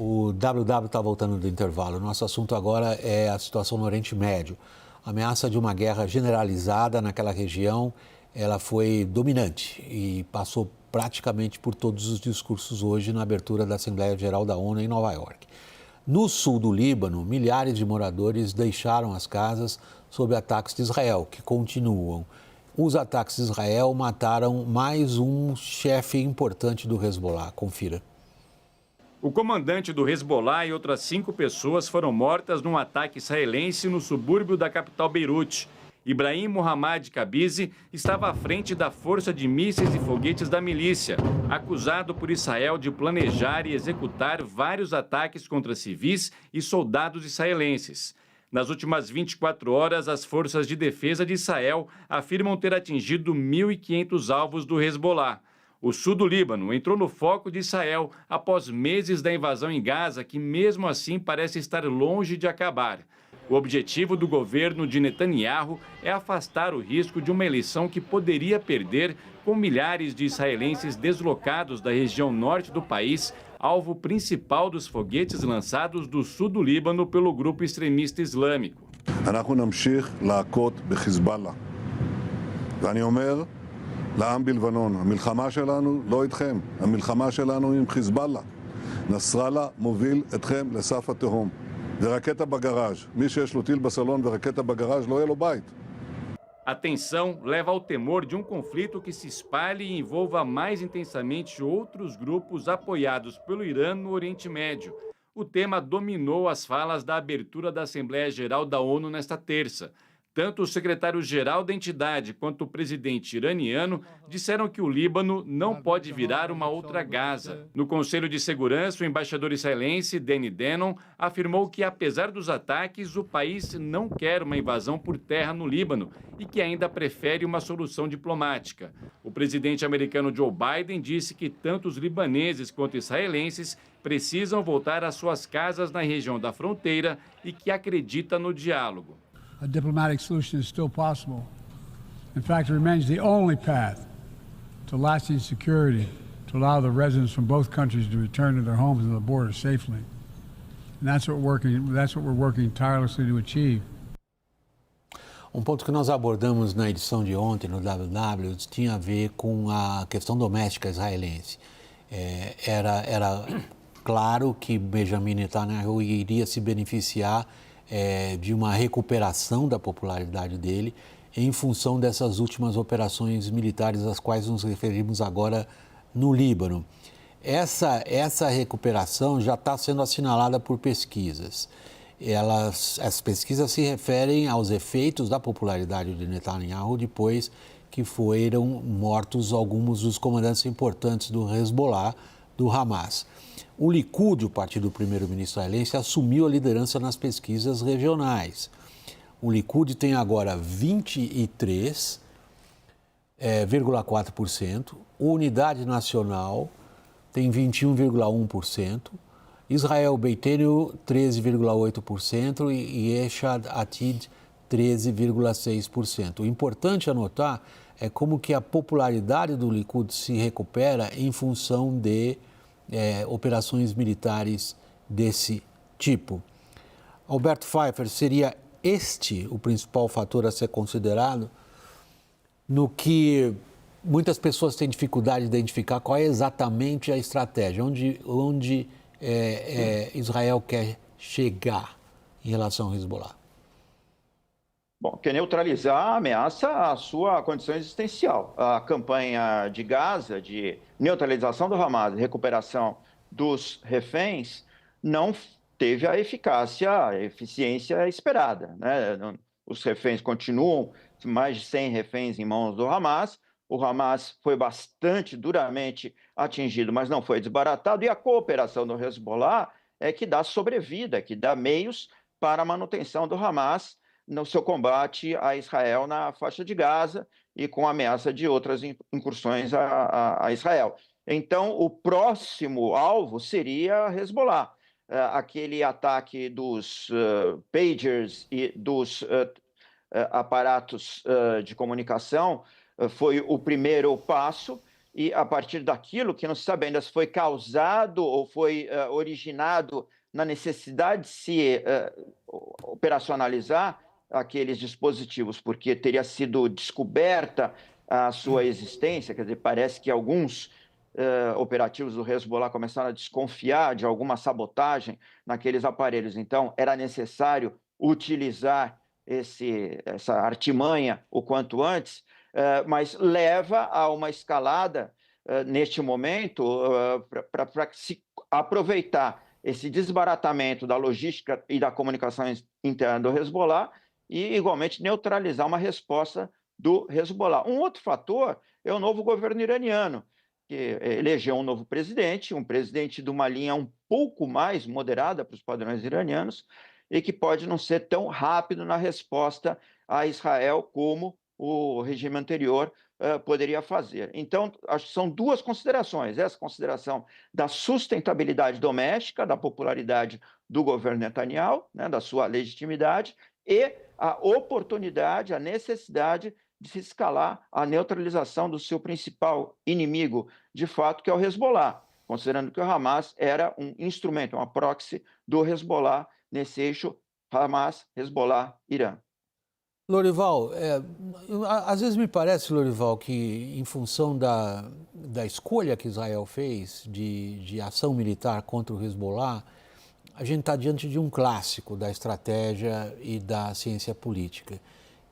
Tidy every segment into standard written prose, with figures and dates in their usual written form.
O WW está voltando do intervalo. Nosso assunto agora é a situação no Oriente Médio. A ameaça de uma guerra generalizada naquela região, ela foi dominante e passou praticamente por todos os discursos hoje na abertura da Assembleia Geral da ONU em Nova York. No sul do Líbano, milhares de moradores deixaram as casas sob ataques de Israel, que continuam. Os ataques de Israel mataram mais um chefe importante do Hezbollah. Confira. O comandante do Hezbollah e outras 5 pessoas foram mortas num ataque israelense no subúrbio da capital Beirute. Ibrahim Mohammad Kabizi estava à frente da força de mísseis e foguetes da milícia, acusado por Israel de planejar e executar vários ataques contra civis e soldados israelenses. Nas últimas 24 horas, as forças de defesa de Israel afirmam ter atingido 1.500 alvos do Hezbollah. O sul do Líbano entrou no foco de Israel após meses da invasão em Gaza, que mesmo assim parece estar longe de acabar. O objetivo do governo de Netanyahu é afastar o risco de uma eleição que poderia perder, com milhares de israelenses deslocados da região norte do país, alvo principal dos foguetes lançados do sul do Líbano pelo grupo extremista islâmico. לעם בלבנון, המלחמה שלנו לא איתכם, המלחמה שלנו עם חיזבאללה. נסראללה מוביל אתכם לסף התהום. ורקטה בגראז', מי שיש לו טיל בסלון ורקטה בגראז' לא יהיה לו בית. A tensão leva ao temor de um conflito que se espalhe e envolva mais intensamente outros grupos apoiados pelo Irã no Oriente Médio. O tema dominou as falas da abertura da Assembleia Geral da ONU nesta terça. Tanto o secretário-geral da entidade quanto o presidente iraniano disseram que o Líbano não pode virar uma outra Gaza. No Conselho de Segurança, o embaixador israelense Danny Danon afirmou que, apesar dos ataques, o país não quer uma invasão por terra no Líbano e que ainda prefere uma solução diplomática. O presidente americano Joe Biden disse que tanto os libaneses quanto israelenses precisam voltar às suas casas na região da fronteira e que acredita no diálogo. A diplomatic solution is still possible. In fact, it remains the only path to lasting security to allow the residents from both countries to return to their homes and the border safely. And that's what we're working tirelessly to achieve. Um ponto que nós abordamos na edição de ontem no WW tinha a ver com a questão doméstica israelense. Era claro que Benjamin Netanyahu iria se beneficiar de uma recuperação da popularidade dele em função dessas últimas operações militares às quais nos referimos agora no Líbano. Essa recuperação já está sendo assinalada por pesquisas. As pesquisas se referem aos efeitos da popularidade de Netanyahu depois que foram mortos alguns dos comandantes importantes do Hezbollah, do Hamas. O Likud, o partido do primeiro-ministro israelense, assumiu a liderança nas pesquisas regionais. O Likud tem agora 23,4%, Unidade Nacional tem 21,1%, Israel Beitenu 13,8% e Eshad Atid 13,6%. O importante anotar é como que a popularidade do Likud se recupera em função de operações militares desse tipo. Alberto Pfeiffer, seria este o principal fator a ser considerado no que muitas pessoas têm dificuldade de identificar qual é exatamente a estratégia, onde Israel quer chegar em relação ao Hezbollah? Bom, quer neutralizar a ameaça à sua condição existencial. A campanha de Gaza, de neutralização do Hamas, recuperação dos reféns, não teve a eficiência esperada, né? Os reféns continuam, mais de 100 reféns em mãos do Hamas. O Hamas foi bastante duramente atingido, mas não foi desbaratado. E a cooperação do Hezbollah é que dá sobrevida, que dá meios para a manutenção do Hamas no seu combate a Israel na faixa de Gaza e com a ameaça de outras incursões a Israel. Então, o próximo alvo seria Hezbollah. Aquele ataque dos pagers e dos aparatos de comunicação foi o primeiro passo e a partir daquilo, que não se sabe ainda se foi causado ou foi originado na necessidade de se operacionalizar aqueles dispositivos, porque teria sido descoberta a sua existência, quer dizer, parece que alguns operativos do Hezbollah começaram a desconfiar de alguma sabotagem naqueles aparelhos. Então, era necessário utilizar essa artimanha o quanto antes, mas leva a uma escalada, neste momento, para se aproveitar esse desbaratamento da logística e da comunicação interna do Hezbollah e, igualmente, neutralizar uma resposta do Hezbollah. Um outro fator é o novo governo iraniano, que elegeu um novo presidente, um presidente de uma linha um pouco mais moderada para os padrões iranianos, e que pode não ser tão rápido na resposta a Israel como o regime anterior poderia fazer. Então, acho que são duas considerações. Essa consideração da sustentabilidade doméstica, da popularidade do governo Netanyahu, né, da sua legitimidade, e a oportunidade, a necessidade de se escalar a neutralização do seu principal inimigo, de fato, que é o Hezbollah, considerando que o Hamas era um instrumento, uma proxy do Hezbollah nesse eixo Hamas, Hezbollah, Irã. Lorival, às vezes me parece, Lorival, que em função da escolha que Israel fez de ação militar contra o Hezbollah, a gente está diante de um clássico da estratégia e da ciência política,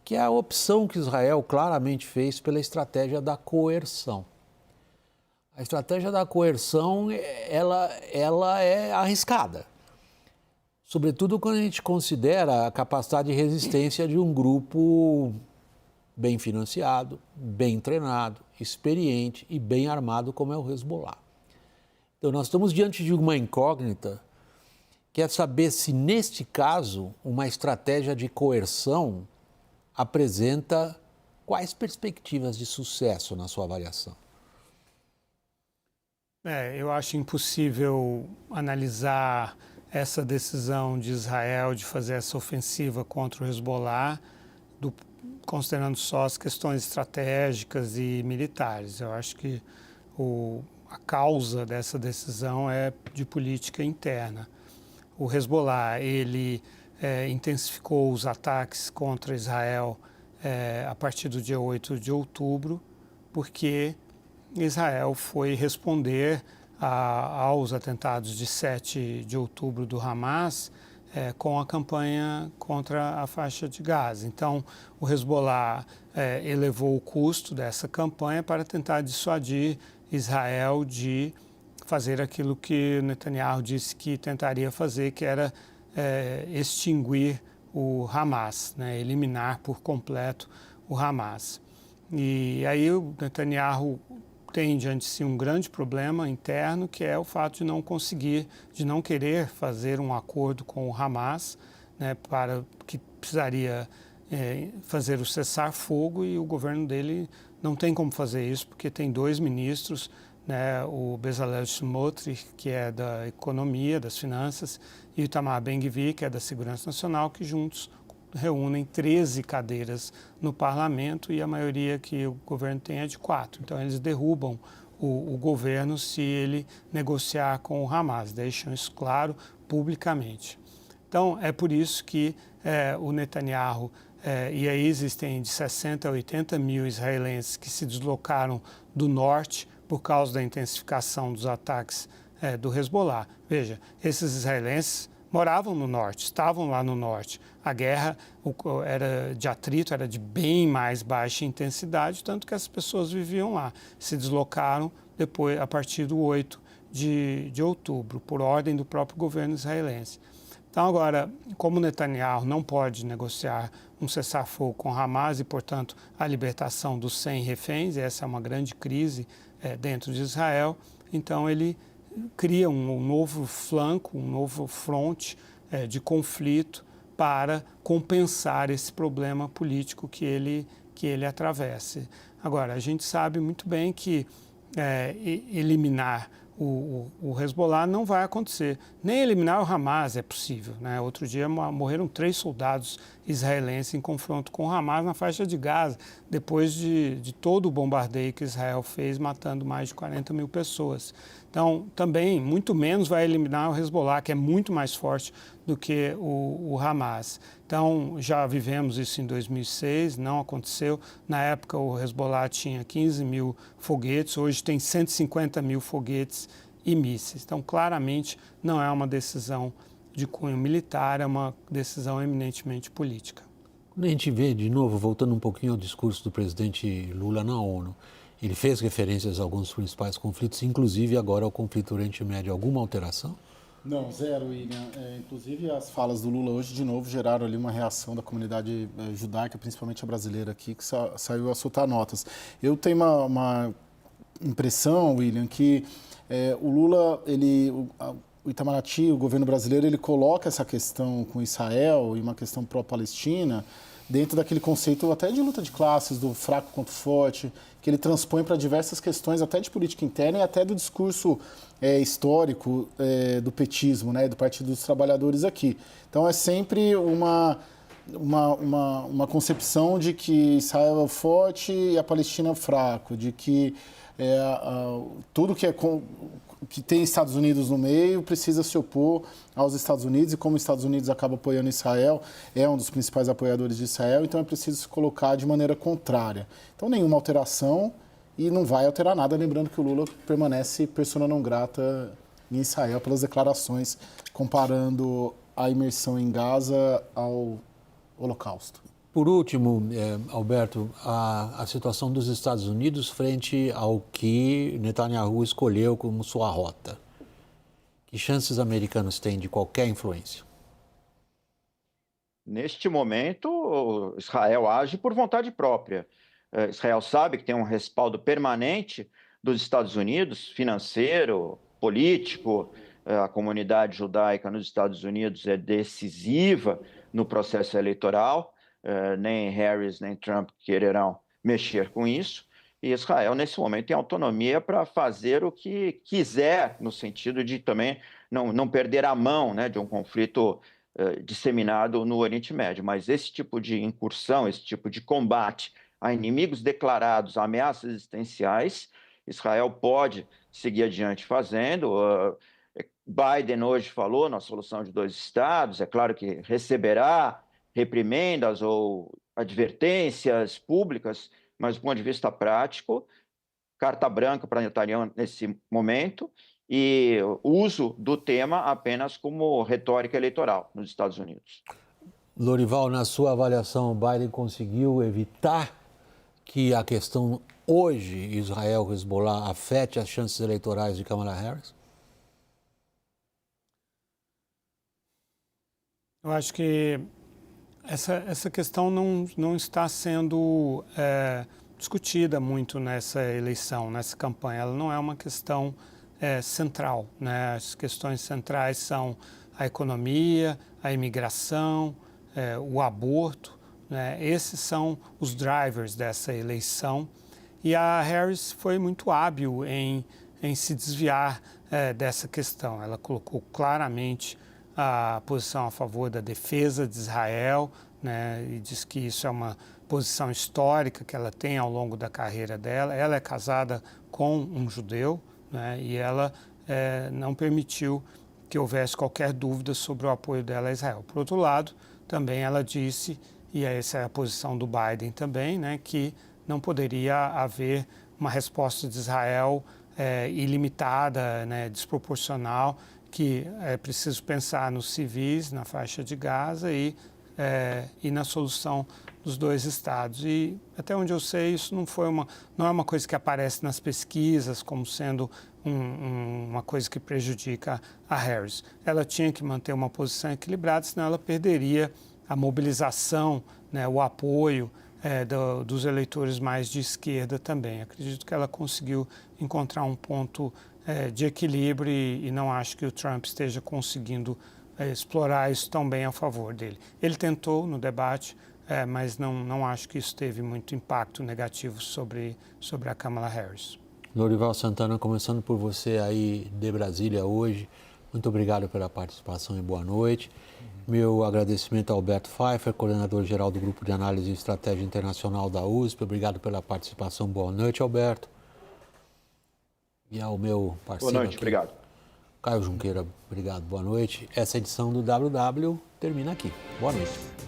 que é a opção que Israel claramente fez pela estratégia da coerção. A estratégia da coerção, ela é arriscada, sobretudo quando a gente considera a capacidade de resistência de um grupo bem financiado, bem treinado, experiente e bem armado como é o Hezbollah. Então nós estamos diante de uma incógnita, que é saber se neste caso uma estratégia de coerção apresenta quais perspectivas de sucesso na sua avaliação? Eu acho impossível analisar essa decisão de Israel de fazer essa ofensiva contra o Hezbollah, considerando só as questões estratégicas e militares. Eu acho que a causa dessa decisão é de política interna. O Hezbollah, ele intensificou os ataques contra Israel a partir do dia 8 de outubro, porque Israel foi responder aos atentados de 7 de outubro do Hamas com a campanha contra a faixa de Gaza. Então, o Hezbollah elevou o custo dessa campanha para tentar dissuadir Israel de fazer aquilo que Netanyahu disse que tentaria fazer, que era extinguir o Hamas, né, eliminar por completo o Hamas. E aí o Netanyahu tem diante de si um grande problema interno, que é o fato de não querer fazer um acordo com o Hamas, né, que precisaria fazer o cessar-fogo, e o governo dele não tem como fazer isso, porque tem dois ministros, né, o Bezalel Smotrich, que é da economia, das finanças, e o Itamar Ben-Gvir, que é da segurança nacional, que juntos reúnem 13 cadeiras no parlamento, e a maioria que o governo tem é de 4. Então, eles derrubam o governo se ele negociar com o Hamas, deixam isso claro publicamente. Então, é por isso que o Netanyahu, e aí existem de 60 a 80 mil israelenses que se deslocaram do norte por causa da intensificação dos ataques do Hezbollah. Veja, esses israelenses moravam no norte, estavam lá no norte. A guerra era de atrito, era de bem mais baixa intensidade, tanto que as pessoas viviam lá. Se deslocaram depois, a partir do 8 de outubro, por ordem do próprio governo israelense. Então, agora, como Netanyahu não pode negociar um cessar-fogo com Hamas e, portanto, a libertação dos 100 reféns, essa é uma grande crise dentro de Israel, então ele cria um novo flanco, um novo fronte de conflito para compensar esse problema político que ele atravessa. Agora, a gente sabe muito bem que eliminar o Hezbollah não vai acontecer. Nem eliminar o Hamas é possível, né? Outro dia morreram 3 soldados israelenses em confronto com o Hamas na faixa de Gaza, depois de todo o bombardeio que Israel fez, matando mais de 40 mil pessoas. Então, também, muito menos vai eliminar o Hezbollah, que é muito mais forte do que o Hamas. Então, já vivemos isso em 2006, não aconteceu. Na época, o Hezbollah tinha 15 mil foguetes, hoje tem 150 mil foguetes e mísseis. Então, claramente, não é uma decisão de cunho militar, é uma decisão eminentemente política. Quando a gente vê, de novo, voltando um pouquinho ao discurso do presidente Lula na ONU, ele fez referências a alguns principais conflitos, inclusive agora ao conflito Oriente Médio. Alguma alteração? Não, zero, William. Inclusive, as falas do Lula hoje, de novo, geraram ali uma reação da comunidade judaica, principalmente a brasileira aqui, que saiu a soltar notas. Eu tenho uma impressão, William, que o Lula, o Itamaraty, o governo brasileiro, ele coloca essa questão com Israel e uma questão pró-Palestina dentro daquele conceito até de luta de classes, do fraco contra o forte, que ele transpõe para diversas questões, até de política interna e até do discurso histórico do petismo, né, do Partido dos Trabalhadores aqui. Então é sempre uma concepção de que Israel é o forte e a Palestina é o fraco, de que tudo que tem Estados Unidos no meio precisa se opor aos Estados Unidos, e como os Estados Unidos acaba apoiando Israel, é um dos principais apoiadores de Israel, então é preciso se colocar de maneira contrária. Então nenhuma alteração, e não vai alterar nada, lembrando que o Lula permanece persona não grata em Israel pelas declarações comparando a imersão em Gaza ao Holocausto. Por último, Alberto, a situação dos Estados Unidos frente ao que Netanyahu escolheu como sua rota. Que chances americanos têm de qualquer influência? Neste momento, Israel age por vontade própria. Israel sabe que tem um respaldo permanente dos Estados Unidos, financeiro, político. A comunidade judaica nos Estados Unidos é decisiva no processo eleitoral. Nem Harris nem Trump quererão mexer com isso. E Israel, nesse momento, tem autonomia para fazer o que quiser, no sentido de também não perder a mão, né, de um conflito disseminado no Oriente Médio. Mas esse tipo de incursão, esse tipo de combate a inimigos declarados, a ameaças existenciais, Israel pode seguir adiante fazendo. Biden hoje falou na solução de 2 estados, é claro que receberá reprimendas ou advertências públicas, mas do ponto de vista prático, carta branca para Netanyahu nesse momento, e o uso do tema apenas como retórica eleitoral nos Estados Unidos. Lorival, na sua avaliação, Biden conseguiu evitar que a questão hoje, Israel-Hezbollah, afete as chances eleitorais de Kamala Harris? Eu acho que essa questão não está sendo discutida muito nessa eleição, nessa campanha. Ela não é uma questão central, né? As questões centrais são a economia, a imigração, o aborto, né? Esses são os drivers dessa eleição. E a Harris foi muito hábil em se desviar dessa questão. Ela colocou claramente a posição a favor da defesa de Israel, né, e diz que isso é uma posição histórica que ela tem ao longo da carreira dela. Ela é casada com um judeu, né, e ela não permitiu que houvesse qualquer dúvida sobre o apoio dela a Israel. Por outro lado, também ela disse, e essa é a posição do Biden também, né, que não poderia haver uma resposta de Israel ilimitada, né, desproporcional, que é preciso pensar nos civis, na faixa de Gaza e na solução dos 2 estados. E até onde eu sei, isso não é uma coisa que aparece nas pesquisas como sendo uma coisa que prejudica a Harris. Ela tinha que manter uma posição equilibrada, senão ela perderia a mobilização, né, o apoio dos eleitores mais de esquerda também. Acredito que ela conseguiu encontrar um ponto de equilíbrio e não acho que o Trump esteja conseguindo explorar isso tão bem a favor dele. Ele tentou no debate, mas não acho que isso teve muito impacto negativo sobre a Kamala Harris. Lorival Santana, começando por você aí de Brasília hoje, muito obrigado pela participação e boa noite. Meu agradecimento ao Alberto Pfeiffer, coordenador-geral do Grupo de Análise e Estratégia Internacional da USP. Obrigado pela participação. Boa noite, Alberto. E ao meu parceiro Boa noite, aqui, obrigado. Caio Junqueira, obrigado, boa noite. Essa edição do WW termina aqui. Boa noite.